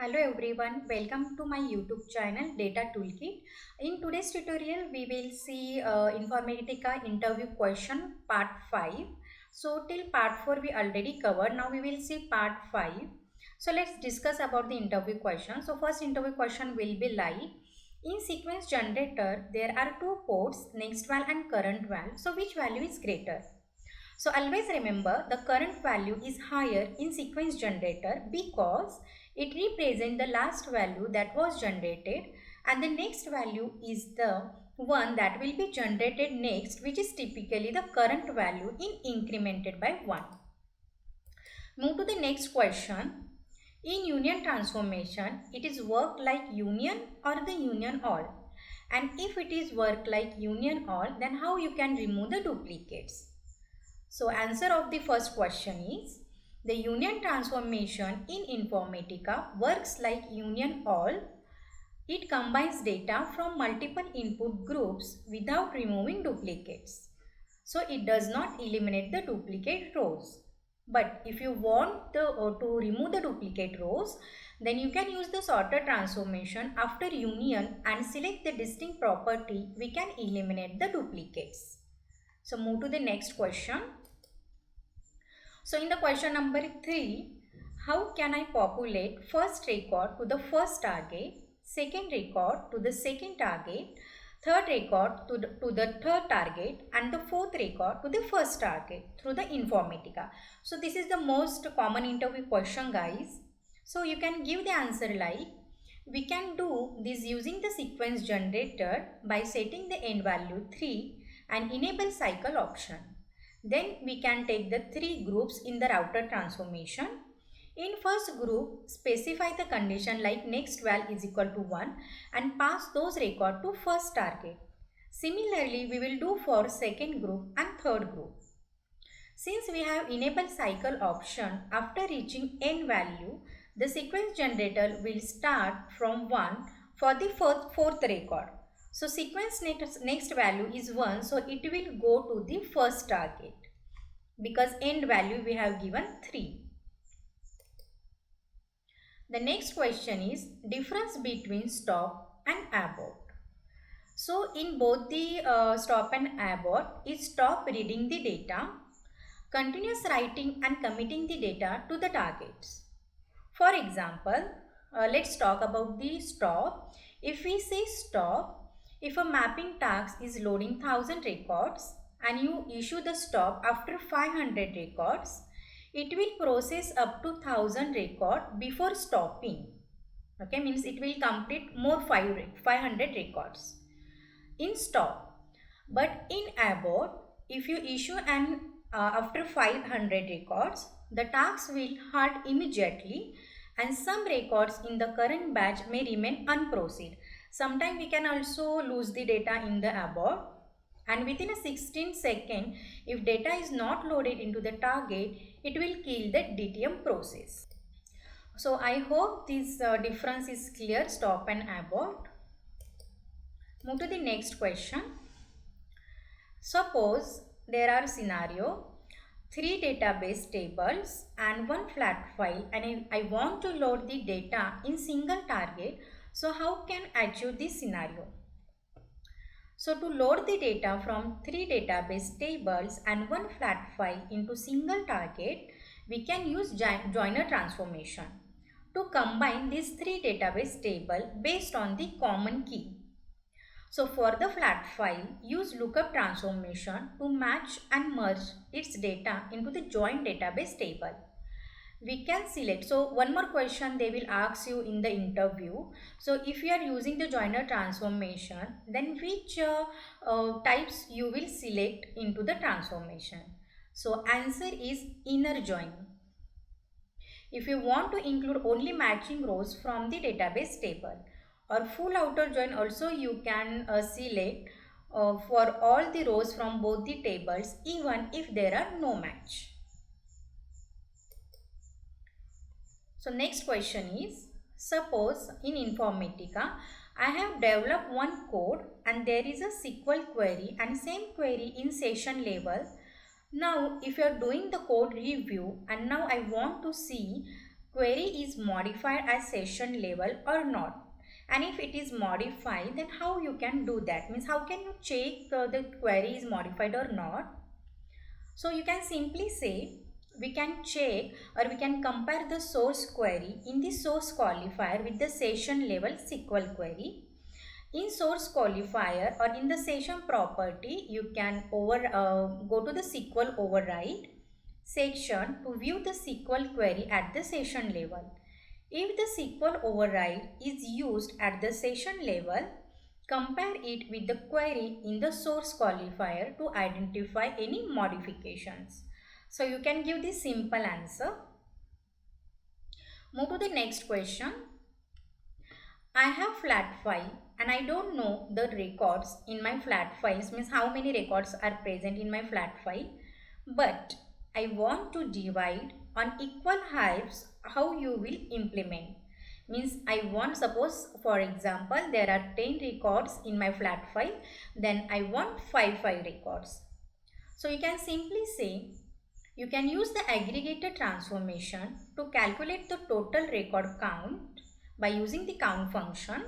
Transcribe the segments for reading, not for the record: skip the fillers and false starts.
Hello everyone, welcome to my YouTube channel Data Toolkit. In today's tutorial, we will see Informatica interview question part 5. So till part 4 we already covered. Now we will see part 5. So let's discuss about the interview question. So first interview question will be like, in sequence generator, there are two ports, next val and current val. So which value is greater? So always remember the current value is higher in sequence generator because it represents the last value that was generated and the next value is the one that will be generated next, which is typically the current value in incremented by 1. Move to the next question. In union transformation, it is work like union or the union all. And if it is work like union all, then how you can remove the duplicates? So answer of the first question is, the union transformation in Informatica works like union all. It combines data from multiple input groups without removing duplicates. So it does not eliminate the duplicate rows. But if you want to remove the duplicate rows, then you can use the sorter transformation after union and select the distinct property. We can eliminate the duplicates. So move to the next question. So in the question number 3, how can I populate first record to the first target, second record to the second target, third record to the third target and the fourth record to the first target through the Informatica. So this is the most common interview question, guys. So you can give the answer like, we can do this using the sequence generator by setting the end value 3 and enable cycle option. Then we can take the three groups in the router transformation. In first group, specify the condition like next val is equal to 1 and pass those record to first target. Similarly, we will do for second group and third group. Since we have enabled cycle option, after reaching n value, the sequence generator will start from 1 for the fourth record. So sequence next value is 1, so it will go to the first target because end value we have given 3. The next question is difference between stop and abort. So in both the stop and abort is stop reading the data, continuous writing and committing the data to the targets. For example, let's talk about the stop. If we say stop, if a mapping task is loading 1000 records and you issue the stop after 500 records, it will process up to 1000 record before stopping. Okay, means it will complete more 500 records in stop. But in abort, if you issue an after 500 records, the task will halt immediately and some records in the current batch may remain unproceed. Sometimes we can also lose the data in the abort, and within a 16 second, if data is not loaded into the target, it will kill the DTM process. So I hope this difference is clear, stop and abort. Move to the next question. Suppose there are scenario 3 database tables and 1 flat file, and I want to load the data in single target. So how can I achieve this scenario? So to load the data from 3 database tables and 1 flat file into single target, we can use joiner transformation to combine these 3 database tables based on the common key. So for the flat file, use lookup transformation to match and merge its data into the joint database table. We can select. So one more question they will ask you in the interview. So if you are using the joiner transformation, then which types you will select into the transformation? So answer is inner join. If you want to include only matching rows from the database table, or full outer join also you can select for all the rows from both the tables even if there are no match. So next question is, suppose in Informatica I have developed one code and there is a SQL query and same query in session level. Now if you are doing the code review and now I want to see query is modified at session level or not. And if it is modified, then how you can do that? Means how can you check the query is modified or not? So you can simply say we can check or we can compare the source query in the source qualifier with the session level SQL query. In source qualifier or in the session property, you can go to the SQL override section to view the SQL query at the session level. If the SQL override is used at the session level, compare it with the query in the source qualifier to identify any modifications. So you can give this simple answer. Move to the next question. I have flat file and I don't know the records in my flat files, means how many records are present in my flat file, but I want to divide on equal halves. How you will implement? Means I want, suppose for example there are 10 records in my flat file, then I want 5 records. So you can simply say you can use the aggregator transformation to calculate the total record count by using the count function.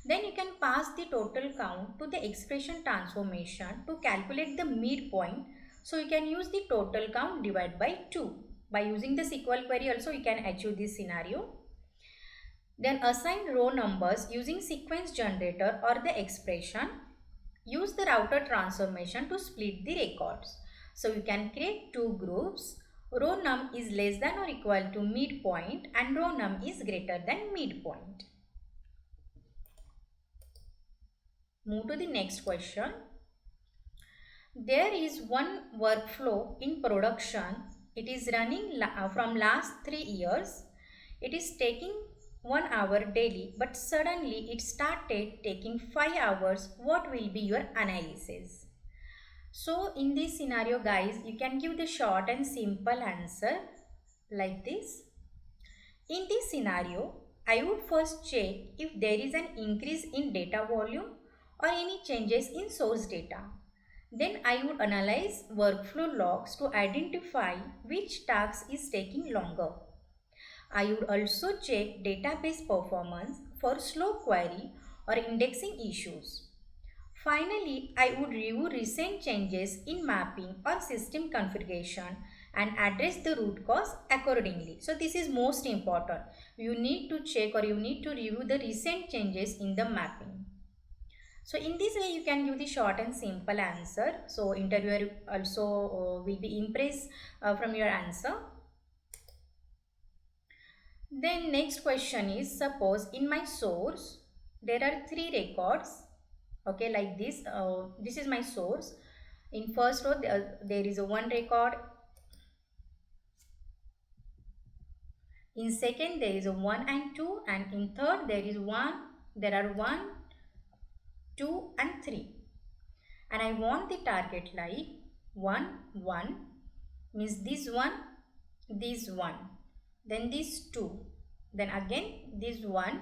Then you can pass the total count to the expression transformation to calculate the midpoint. So you can use the total count divided by 2. By using the SQL query also you can achieve this scenario. Then assign row numbers using sequence generator or the expression. Use the router transformation to split the records. So you can create two groups. Row num is less than or equal to midpoint and row num is greater than midpoint. Move to the next question. There is one workflow in production. It is running from last 3 years. It is taking 1 hour daily, but suddenly it started taking 5 hours. What will be your analysis? So in this scenario guys, you can give the short and simple answer like this. In this scenario, I would first check if there is an increase in data volume or any changes in source data. Then I would analyze workflow logs to identify which task is taking longer. I would also check database performance for slow query or indexing issues. Finally, I would review recent changes in mapping or system configuration and address the root cause accordingly. So this is most important. You need to check or you need to review the recent changes in the mapping. So in this way you can give the short and simple answer. So interviewer also will be impressed from your answer. Then next question is, suppose in my source there are 3 records. Okay, like this. This is my source. In first row there is a 1 record. In second there is a 1 and 2, and in third there are 1, 2 and 3. And I want the target like 1, 1 means this 1, then this 2, then again this 1,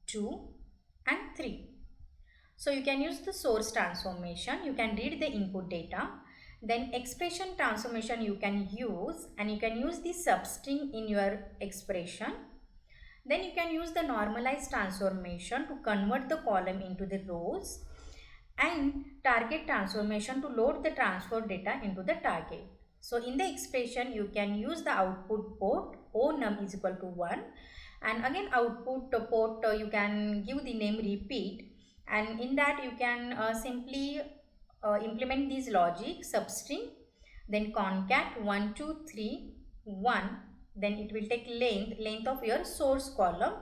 2 and 3. So you can use the source transformation, you can read the input data, then expression transformation you can use, and you can use the substring in your expression. Then you can use the normalized transformation to convert the column into the rows, and target transformation to load the transfer data into the target. So in the expression you can use the output port onum is equal to 1, and again output port you can give the name repeat, and in that you can simply implement this logic substring, then concat 1 2 3 1, then it will take length of your source column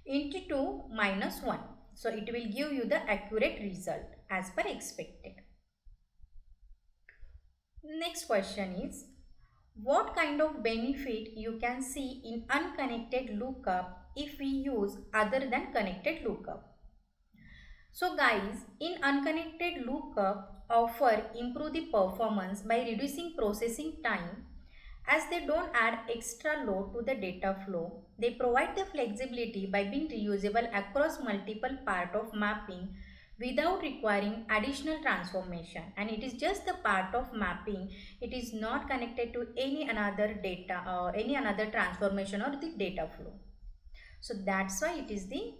into 2 minus 1. So it will give you the accurate result as per expected. Next question is, what kind of benefit you can see in unconnected lookup if we use other than connected lookup? So guys, in unconnected lookup offer improve the performance by reducing processing time, as they don't add extra load to the data flow. They provide the flexibility by being reusable across multiple parts of mapping without requiring additional transformation, and it is just the part of mapping. It is not connected to any another data or any another transformation or the data flow. So that's why it is the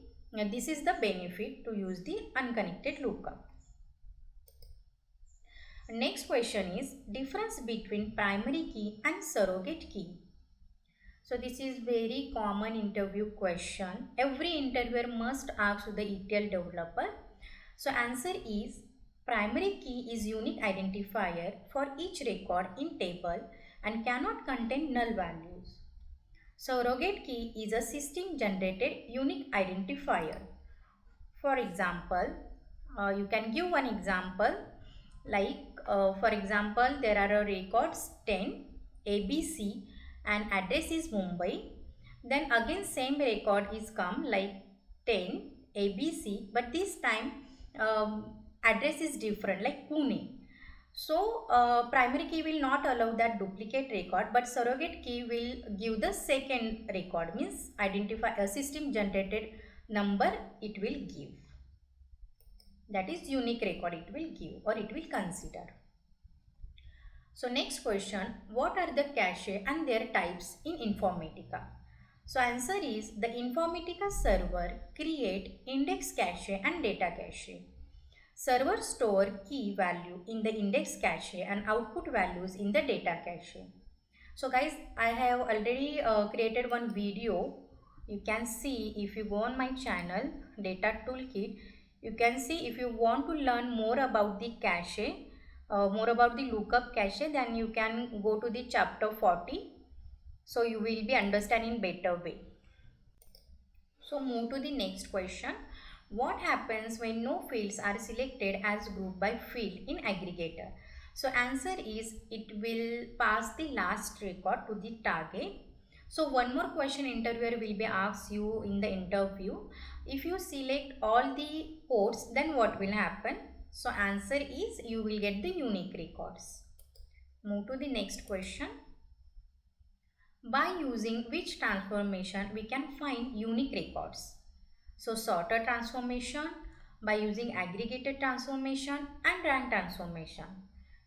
this is the benefit to use the unconnected lookup. Next question is difference between primary key and surrogate key. So this is very common interview question. Every interviewer must ask the ETL developer. So answer is primary key is unique identifier for each record in table and cannot contain null values. Surrogate key is a system generated unique identifier. For example, you can give one example like for example there are records 10 ABC and address is Mumbai. Then again same record is come like 10 ABC, but this time address is different like Pune. So primary key will not allow that duplicate record, but surrogate key will give the second record, means identify a system generated number it will give. That is unique record it will give or it will consider. So next question, what are the cache and their types in Informatica? So answer is the Informatica server create index cache and data cache. Server store key value in the index cache and output values in the data cache. So guys, I have already created one video. You can see if you go on my channel Data Toolkit, you can see if you want to learn more about the cache, more about the lookup cache, then you can go to the chapter 40. So you will be understanding better way. So move to the next question. What happens when no fields are selected as group by field in aggregator? So answer is it will pass the last record to the target. So one more question interviewer will be asked you in the interview. If you select all the ports, then what will happen? So answer is you will get the unique records. Move to the next question. By using which transformation we can find unique records? So sorter transformation, by using aggregated transformation and rank transformation.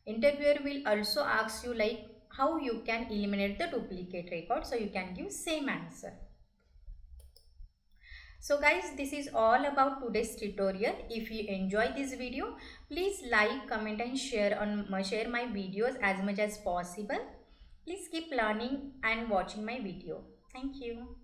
Interviewer will also ask you like how you can eliminate the duplicate record, so you can give same answer. So guys, this is all about today's tutorial. If you enjoy this video, please like, comment and share my videos as much as possible. Please keep learning and watching my video. Thank you.